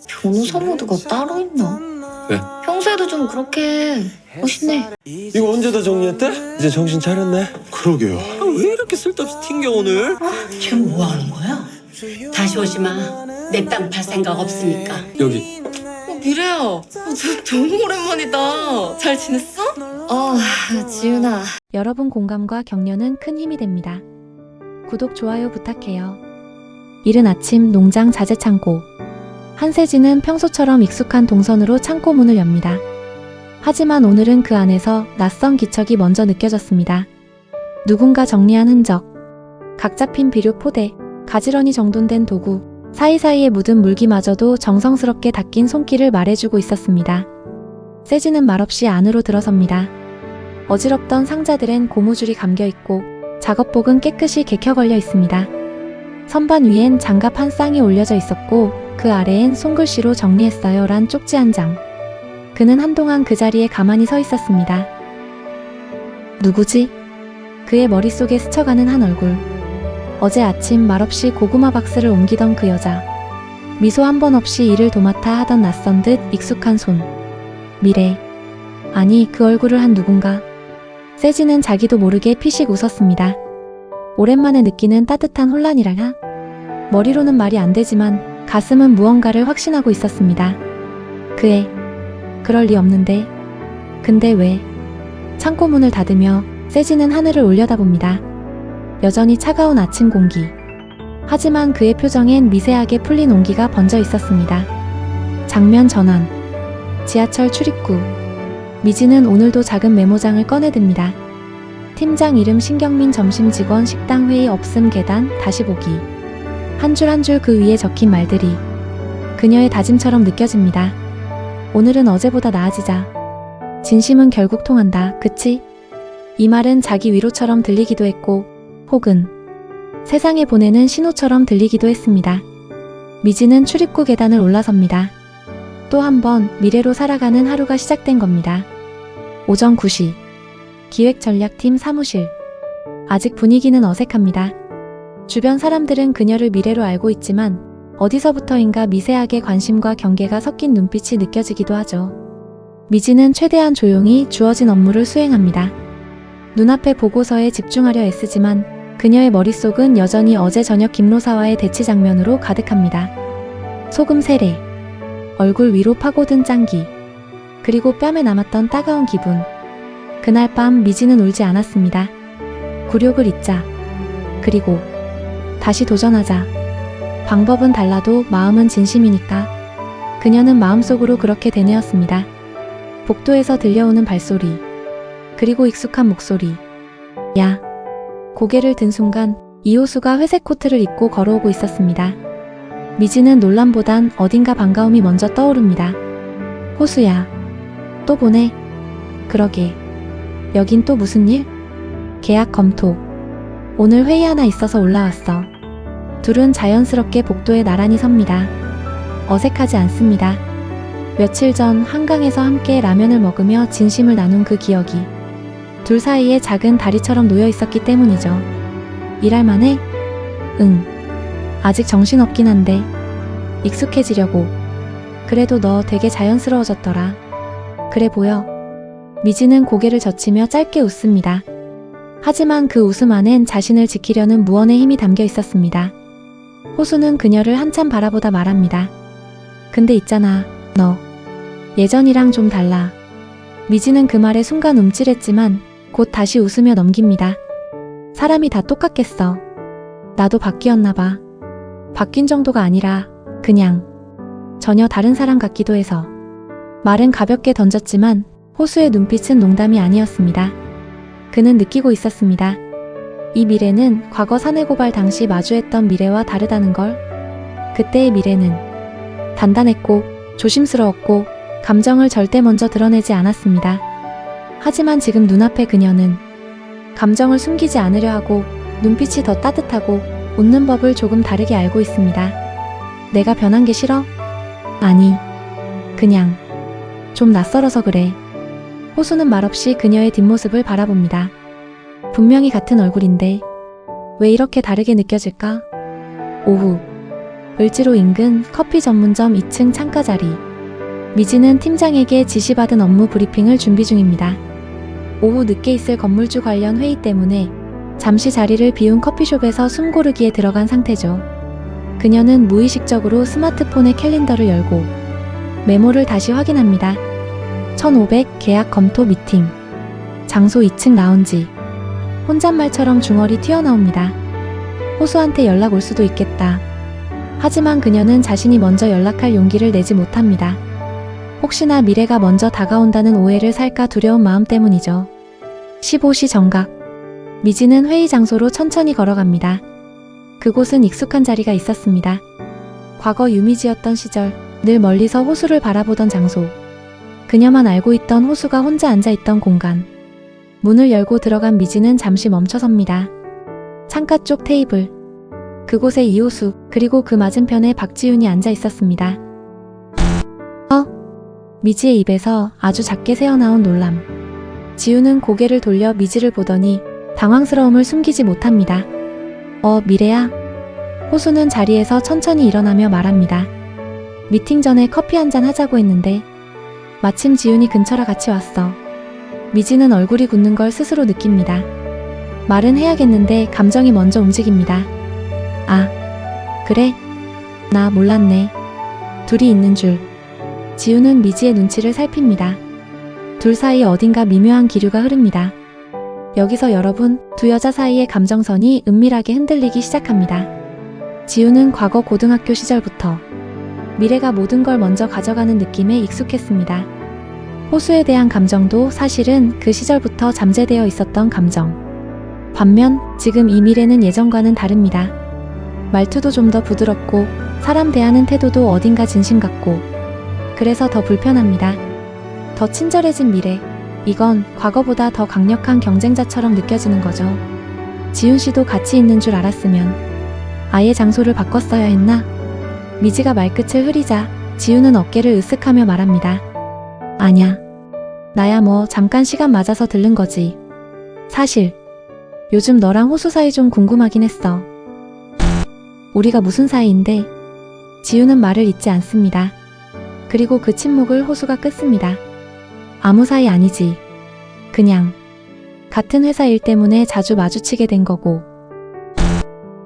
변호사 모드가 따로 있나? 왜? 평소에도 좀 그렇게 멋있네. 이거 언제 다 정리했대? 이제 정신 차렸네. 그러게요. 왜 이렇게 쓸데없이 튕겨 오늘? 지금 뭐 하는 거야? 다시 오지 마. 내 땅 팔 생각 없으니까. 여기 미래야, 너 너무 오랜만이다. 잘 지냈어? 지윤아. 여러분 공감과 격려는 큰 힘이 됩니다. 구독, 좋아요 부탁해요. 이른 아침 농장 자재창고. 한세진은 평소처럼 익숙한 동선으로 창고 문을 엽니다. 하지만 오늘은 그 안에서 낯선 기척이 먼저 느껴졌습니다. 누군가 정리한 흔적, 각 잡힌 비료 포대, 가지런히 정돈된 도구, 사이사이에 묻은 물기마저도 정성스럽게 닦인 손길을 말해주고 있었습니다. 세진은 말없이 안으로 들어섭니다. 어지럽던 상자들엔 고무줄이 감겨있고 작업복은 깨끗이 개켜 걸려 있습니다. 선반 위엔 장갑 한 쌍이 올려져 있었고 그 아래엔 손글씨로 정리했어요 란 쪽지 한 장. 그는 한동안 그 자리에 가만히 서 있었습니다. 누구지? 그의 머릿속에 스쳐가는 한 얼굴. 어제 아침 말없이 고구마 박스를 옮기던 그 여자. 미소 한 번 없이 일을 도맡아 하던 낯선 듯 익숙한 손. 미래. 아니, 그 얼굴을 한 누군가. 세진은 자기도 모르게 피식 웃었습니다. 오랜만에 느끼는 따뜻한 혼란이랄까? 머리로는 말이 안 되지만 가슴은 무언가를 확신하고 있었습니다. 그애. 그럴 리 없는데. 근데 왜? 창고 문을 닫으며 세진은 하늘을 올려다봅니다. 여전히 차가운 아침 공기. 하지만 그의 표정엔 미세하게 풀린 온기가 번져 있었습니다. 장면 전환. 지하철 출입구. 미지는 오늘도 작은 메모장을 꺼내듭니다. 팀장 이름 신경민, 점심 직원, 식당 회의 없음, 계단 다시 보기. 한 줄 한 줄 그 위에 적힌 말들이 그녀의 다짐처럼 느껴집니다. 오늘은 어제보다 나아지자. 진심은 결국 통한다. 그치? 이 말은 자기 위로처럼 들리기도 했고 혹은 세상에 보내는 신호처럼 들리기도 했습니다. 미지는 출입구 계단을 올라섭니다. 또 한 번 미래로 살아가는 하루가 시작된 겁니다. 오전 9시 기획전략팀 사무실. 아직 분위기는 어색합니다. 주변 사람들은 그녀를 미래로 알고 있지만 어디서부터인가 미세하게 관심과 경계가 섞인 눈빛이 느껴지기도 하죠. 미지는 최대한 조용히 주어진 업무를 수행합니다. 눈앞의 보고서에 집중하려 애쓰지만 그녀의 머릿속은 여전히 어제 저녁 김로사와의 대치 장면으로 가득합니다. 소금 세례, 얼굴 위로 파고든 짱기, 그리고 뺨에 남았던 따가운 기분. 그날 밤 미지는 울지 않았습니다. 굴욕을 잊자. 그리고 다시 도전하자. 방법은 달라도 마음은 진심이니까. 그녀는 마음속으로 그렇게 되뇌었습니다. 복도에서 들려오는 발소리. 그리고 익숙한 목소리. 야. 고개를 든 순간 이호수가 회색 코트를 입고 걸어오고 있었습니다. 미지는 놀람보단 어딘가 반가움이 먼저 떠오릅니다. 호수야. 또 보네. 그러게. 여긴 또 무슨 일? 계약 검토. 오늘 회의 하나 있어서 올라왔어. 둘은 자연스럽게 복도에 나란히 섭니다. 어색하지 않습니다. 며칠 전 한강에서 함께 라면을 먹으며 진심을 나눈 그 기억이 둘 사이에 작은 다리처럼 놓여 있었기 때문이죠. 일할 만해? 응. 아직 정신없긴 한데 익숙해지려고. 그래도 너 되게 자연스러워졌더라. 그래 보여. 미지는 고개를 젖히며 짧게 웃습니다. 하지만 그 웃음 안엔 자신을 지키려는 무언의 힘이 담겨 있었습니다. 호수는 그녀를 한참 바라보다 말합니다. 근데 있잖아, 너. 예전이랑 좀 달라. 미지는 그 말에 순간 움찔했지만 곧 다시 웃으며 넘깁니다. 사람이 다 똑같겠어. 나도 바뀌었나 봐. 바뀐 정도가 아니라 그냥 전혀 다른 사람 같기도 해서. 말은 가볍게 던졌지만 호수의 눈빛은 농담이 아니었습니다. 그는 느끼고 있었습니다. 이 미래는 과거 사내 고발 당시 마주했던 미래와 다르다는 걸. 그때의 미래는 단단했고 조심스러웠고 감정을 절대 먼저 드러내지 않았습니다. 하지만 지금 눈앞의 그녀는 감정을 숨기지 않으려 하고 눈빛이 더 따뜻하고 웃는 법을 조금 다르게 알고 있습니다. 내가 변한 게 싫어? 아니, 그냥 좀 낯설어서 그래. 호수는 말없이 그녀의 뒷모습을 바라봅니다. 분명히 같은 얼굴인데 왜 이렇게 다르게 느껴질까? 오후 을지로 인근 커피 전문점 2층 창가 자리. 미지는 팀장에게 지시받은 업무 브리핑을 준비 중입니다. 오후 늦게 있을 건물주 관련 회의 때문에 잠시 자리를 비운 커피숍에서 숨 고르기에 들어간 상태죠. 그녀는 무의식적으로 스마트폰의 캘린더를 열고 메모를 다시 확인합니다. 1500 계약 검토 미팅. 장소 2층 라운지. 혼잣말처럼 중얼이 튀어나옵니다. 호수한테 연락 올 수도 있겠다. 하지만 그녀는 자신이 먼저 연락할 용기를 내지 못합니다. 혹시나 미래가 먼저 다가온다는 오해를 살까 두려운 마음 때문이죠. 15시 정각. 미지는 회의 장소로 천천히 걸어갑니다. 그곳은 익숙한 자리가 있었습니다. 과거 유미지였던 시절, 늘 멀리서 호수를 바라보던 장소. 그녀만 알고 있던 호수가 혼자 앉아있던 공간. 문을 열고 들어간 미지는 잠시 멈춰섭니다. 창가 쪽 테이블. 그곳에 이호수, 그리고 그 맞은편에 박지윤이 앉아 있었습니다. 미지의 입에서 아주 작게 새어나온 놀람. 지윤은 고개를 돌려 미지를 보더니 당황스러움을 숨기지 못합니다. 미래야? 호수는 자리에서 천천히 일어나며 말합니다. 미팅 전에 커피 한잔 하자고 했는데 마침 지윤이 근처라 같이 왔어. 미지는 얼굴이 굳는 걸 스스로 느낍니다. 말은 해야겠는데 감정이 먼저 움직입니다. 아, 그래? 나 몰랐네. 둘이 있는 줄. 지우는 미지의 눈치를 살핍니다. 둘 사이 어딘가 미묘한 기류가 흐릅니다. 여기서 여러분, 두 여자 사이의 감정선이 은밀하게 흔들리기 시작합니다. 지우는 과거 고등학교 시절부터 미래가 모든 걸 먼저 가져가는 느낌에 익숙했습니다. 호수에 대한 감정도 사실은 그 시절부터 잠재되어 있었던 감정. 반면 지금 이 미래는 예전과는 다릅니다. 말투도 좀 더 부드럽고 사람 대하는 태도도 어딘가 진심 같고 그래서 더 불편합니다. 더 친절해진 미래. 이건 과거보다 더 강력한 경쟁자처럼 느껴지는 거죠. 지윤 씨도 같이 있는 줄 알았으면 아예 장소를 바꿨어야 했나? 미지가 말끝을 흐리자 지윤은 어깨를 으쓱하며 말합니다. 아냐. 나야 뭐 잠깐 시간 맞아서 들른 거지. 사실 요즘 너랑 호수 사이 좀 궁금하긴 했어. 우리가 무슨 사이인데? 지윤은 말을 잇지 않습니다. 그리고 그 침묵을 호수가 끊습니다. 아무 사이 아니지. 그냥 같은 회사 일 때문에 자주 마주치게 된 거고.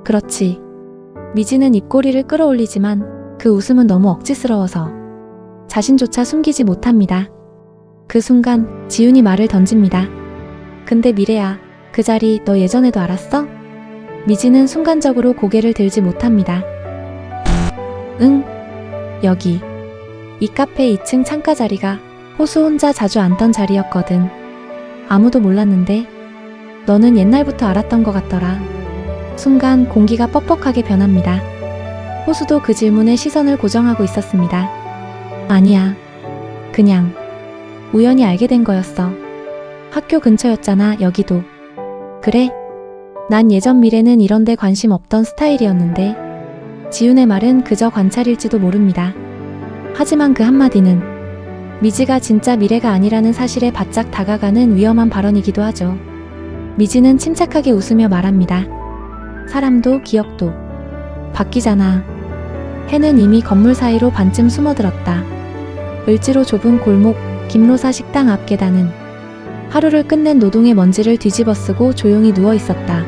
그렇지. 미지는 입꼬리를 끌어올리지만 그 웃음은 너무 억지스러워서 자신조차 숨기지 못합니다. 그 순간 지윤이 말을 던집니다. 근데 미래야, 그 자리 너 예전에도 알았어? 미지는 순간적으로 고개를 들지 못합니다. 응, 여기. 이 카페 2층 창가 자리가 호수 혼자 자주 앉던 자리였거든. 아무도 몰랐는데 너는 옛날부터 알았던 것 같더라. 순간 공기가 뻑뻑하게 변합니다. 호수도 그 질문에 시선을 고정하고 있었습니다. 아니야. 그냥 우연히 알게 된 거였어. 학교 근처였잖아, 여기도. 그래? 난 예전 미래는 이런데 관심 없던 스타일이었는데 지윤의 말은 그저 관찰일지도 모릅니다. 하지만 그 한마디는 미지가 진짜 미래가 아니라는 사실에 바짝 다가가는 위험한 발언이기도 하죠. 미지는 침착하게 웃으며 말합니다. 사람도 기억도 바뀌잖아. 해는 이미 건물 사이로 반쯤 숨어들었다. 을지로 좁은 골목, 김로사 식당 앞 계단은 하루를 끝낸 노동의 먼지를 뒤집어쓰고 조용히 누워 있었다.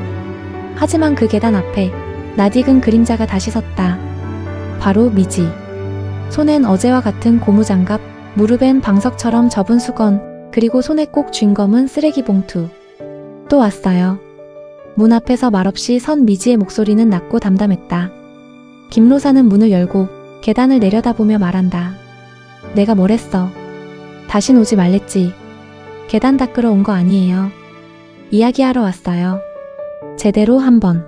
하지만 그 계단 앞에 낯익은 그림자가 다시 섰다. 바로 미지. 손엔 어제와 같은 고무장갑, 무릎엔 방석처럼 접은 수건, 그리고 손에 꼭 쥔 검은 쓰레기 봉투. 또 왔어요. 문 앞에서 말없이 선 미지의 목소리는 낮고 담담했다. 김로사는 문을 열고 계단을 내려다보며 말한다. 내가 뭘 했어? 다신 오지 말랬지. 계단 닦으러 온 거 아니에요. 이야기하러 왔어요. 제대로 한번.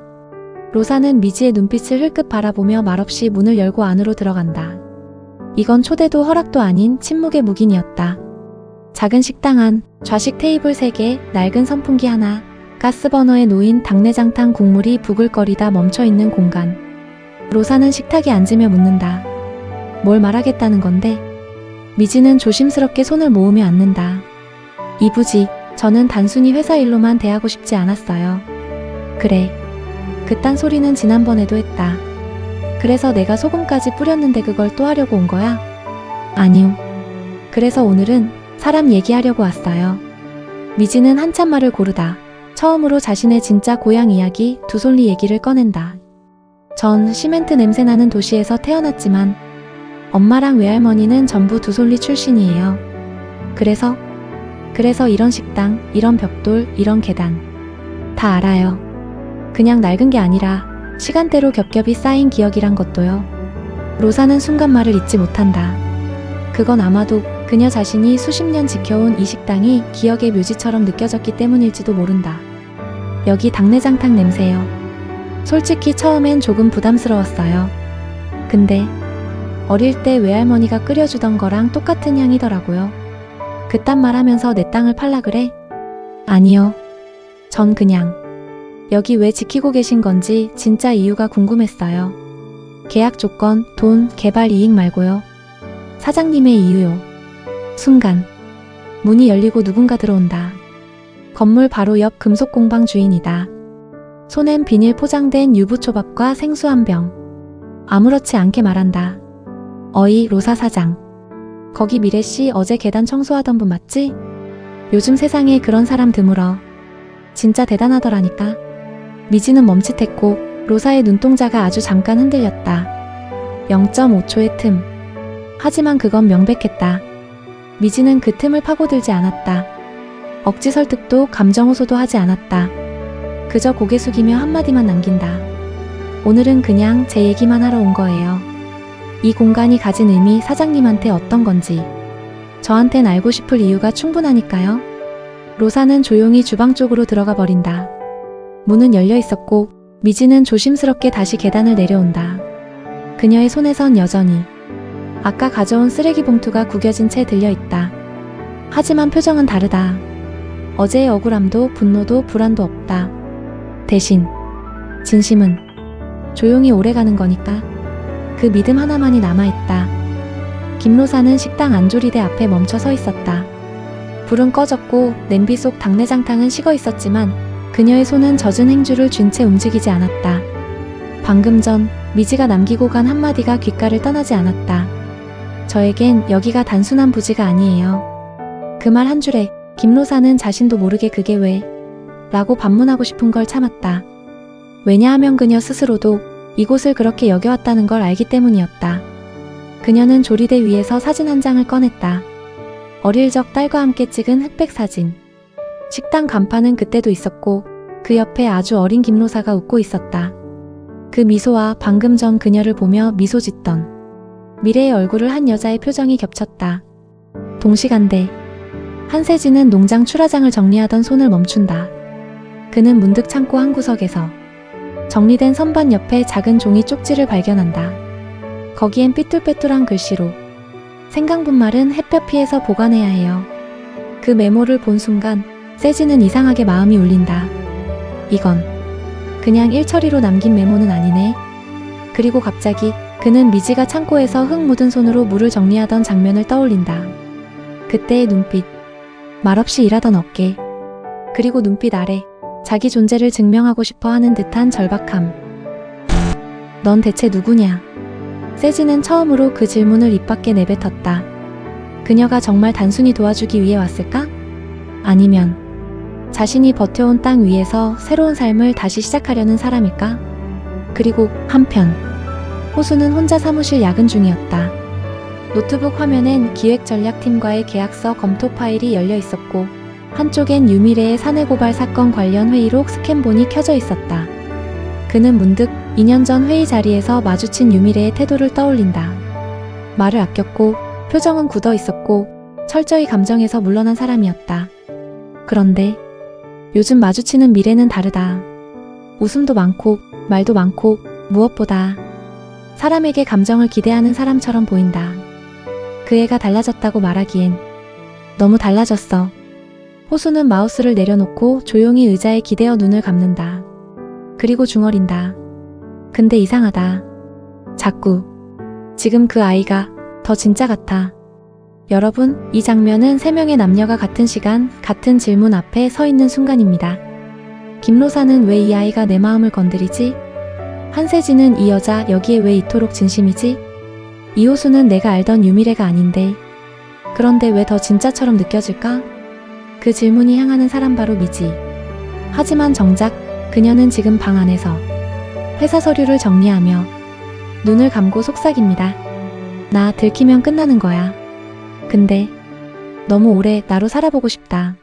로사는 미지의 눈빛을 흘끗 바라보며 말없이 문을 열고 안으로 들어간다. 이건 초대도 허락도 아닌 침묵의 묵인이었다. 작은 식당 안, 좌식 테이블 3개, 낡은 선풍기 하나, 가스버너에 놓인 당내장탕 국물이 부글거리다 멈춰있는 공간. 로사는 식탁에 앉으며 묻는다. 뭘 말하겠다는 건데? 미지는 조심스럽게 손을 모으며 앉는다. 이부지, 저는 단순히 회사 일로만 대하고 싶지 않았어요. 그래. 그딴 소리는 지난번에도 했다. 그래서 내가 소금까지 뿌렸는데 그걸 또 하려고 온 거야? 아니요. 그래서 오늘은 사람 얘기하려고 왔어요. 미지는 한참 말을 고르다 처음으로 자신의 진짜 고향 이야기 두솔리 얘기를 꺼낸다. 전 시멘트 냄새나는 도시에서 태어났지만 엄마랑 외할머니는 전부 두솔리 출신이에요. 그래서 이런 식당, 이런 벽돌, 이런 계단 다 알아요. 그냥 낡은 게 아니라 시간대로 겹겹이 쌓인 기억이란 것도요. 로사는 순간 말을 잊지 못한다. 그건 아마도 그녀 자신이 수십 년 지켜온 이 식당이 기억의 묘지처럼 느껴졌기 때문일지도 모른다. 여기 당내장탕 냄새요. 솔직히 처음엔 조금 부담스러웠어요. 근데 어릴 때 외할머니가 끓여주던 거랑 똑같은 향이더라고요. 그딴 말 하면서 내 땅을 팔라 그래? 아니요. 전 그냥 여기 왜 지키고 계신 건지 진짜 이유가 궁금했어요. 계약 조건, 돈, 개발 이익 말고요. 사장님의 이유요. 순간 문이 열리고 누군가 들어온다. 건물 바로 옆 금속 공방 주인이다. 손엔 비닐 포장된 유부초밥과 생수 한 병. 아무렇지 않게 말한다. 어이, 로사 사장. 거기 미래씨 어제 계단 청소하던 분 맞지? 요즘 세상에 그런 사람 드물어. 진짜 대단하더라니까. 미지는 멈칫했고 로사의 눈동자가 아주 잠깐 흔들렸다. 0.5초의 틈. 하지만 그건 명백했다. 미지는 그 틈을 파고들지 않았다. 억지 설득도 감정 호소도 하지 않았다. 그저 고개 숙이며 한마디만 남긴다. 오늘은 그냥 제 얘기만 하러 온 거예요. 이 공간이 가진 의미 사장님한테 어떤 건지 저한텐 알고 싶을 이유가 충분하니까요. 로사는 조용히 주방 쪽으로 들어가 버린다. 문은 열려 있었고 미지는 조심스럽게 다시 계단을 내려온다. 그녀의 손에선 여전히 아까 가져온 쓰레기 봉투가 구겨진 채 들려있다. 하지만 표정은 다르다. 어제의 억울함도 분노도 불안도 없다. 대신 진심은 조용히 오래가는 거니까 그 믿음 하나만이 남아있다. 김로사는 식당 안조리대 앞에 멈춰 서 있었다. 불은 꺼졌고 냄비 속 당내장탕은 식어 있었지만 그녀의 손은 젖은 행주를 쥔 채 움직이지 않았다. 방금 전 미지가 남기고 간 한마디가 귓가를 떠나지 않았다. 저에겐 여기가 단순한 부지가 아니에요. 그 말 한 줄에 김로사는 자신도 모르게 그게 왜? 라고 반문하고 싶은 걸 참았다. 왜냐하면 그녀 스스로도 이곳을 그렇게 여겨왔다는 걸 알기 때문이었다. 그녀는 조리대 위에서 사진 한 장을 꺼냈다. 어릴 적 딸과 함께 찍은 흑백 사진. 식당 간판은 그때도 있었고 그 옆에 아주 어린 김로사가 웃고 있었다. 그 미소와 방금 전 그녀를 보며 미소 짓던 미래의 얼굴을 한 여자의 표정이 겹쳤다. 동시간대 한세진은 농장 출하장을 정리하던 손을 멈춘다. 그는 문득 창고 한 구석에서 정리된 선반 옆에 작은 종이 쪽지를 발견한다. 거기엔 삐뚤빼뚤한 글씨로 생강분말은 햇볕 피해서 보관해야 해요. 그 메모를 본 순간 세진은 이상하게 마음이 울린다. 이건 그냥 일처리로 남긴 메모는 아니네. 그리고 갑자기 그는 미지가 창고에서 흙 묻은 손으로 물을 정리하던 장면을 떠올린다. 그때의 눈빛, 말없이 일하던 어깨, 그리고 눈빛 아래 자기 존재를 증명하고 싶어 하는 듯한 절박함. 넌 대체 누구냐? 세진은 처음으로 그 질문을 입 밖에 내뱉었다. 그녀가 정말 단순히 도와주기 위해 왔을까? 아니면 자신이 버텨온 땅 위에서 새로운 삶을 다시 시작하려는 사람일까? 그리고 한편 호수는 혼자 사무실 야근 중이었다. 노트북 화면엔 기획전략팀과의 계약서 검토 파일이 열려 있었고 한쪽엔 유미래의 사내 고발 사건 관련 회의록 스캔본이 켜져 있었다. 그는 문득 2년 전 회의 자리에서 마주친 유미래의 태도를 떠올린다. 말을 아꼈고 표정은 굳어 있었고 철저히 감정에서 물러난 사람이었다. 그런데 요즘 마주치는 미래는 다르다. 웃음도 많고 말도 많고 무엇보다 사람에게 감정을 기대하는 사람처럼 보인다. 그 애가 달라졌다고 말하기엔 너무 달라졌어. 호수는 마우스를 내려놓고 조용히 의자에 기대어 눈을 감는다. 그리고 중얼인다. 근데 이상하다. 자꾸 지금 그 아이가 더 진짜 같아. 여러분, 이 장면은 3명의 남녀가 같은 시간, 같은 질문 앞에 서 있는 순간입니다. 김로사는 왜 이 아이가 내 마음을 건드리지? 한세진은 이 여자 여기에 왜 이토록 진심이지? 이호수는 내가 알던 유미래가 아닌데. 그런데 왜 더 진짜처럼 느껴질까? 그 질문이 향하는 사람 바로 미지. 하지만 정작 그녀는 지금 방 안에서 회사 서류를 정리하며 눈을 감고 속삭입니다. 나 들키면 끝나는 거야. 근데 너무 오래 나로 살아보고 싶다.